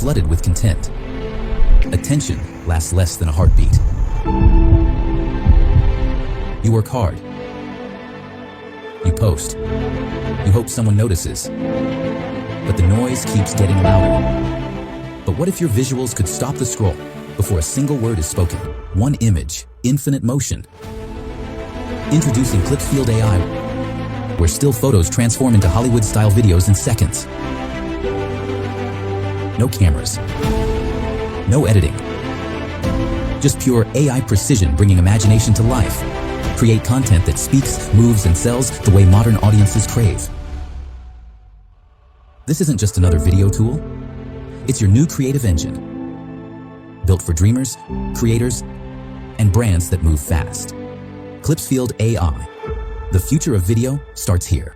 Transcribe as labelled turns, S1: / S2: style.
S1: flooded with content. Attention lasts less than a heartbeat. You work hard. You post. You hope someone notices. But the noise keeps getting louder. But what if your visuals could stop the scroll before a single word is spoken? One image, infinite motion. Introducing ClipsField AI, where still photos transform into Hollywood-style videos in seconds. No cameras. No editing. Just pure AI precision bringing imagination to life. Create content that speaks, moves, and sells the way modern audiences crave. This isn't just another video tool. It's your new creative engine. Built for dreamers, creators, and brands that move fast. ClipsField AI. The future of video starts here.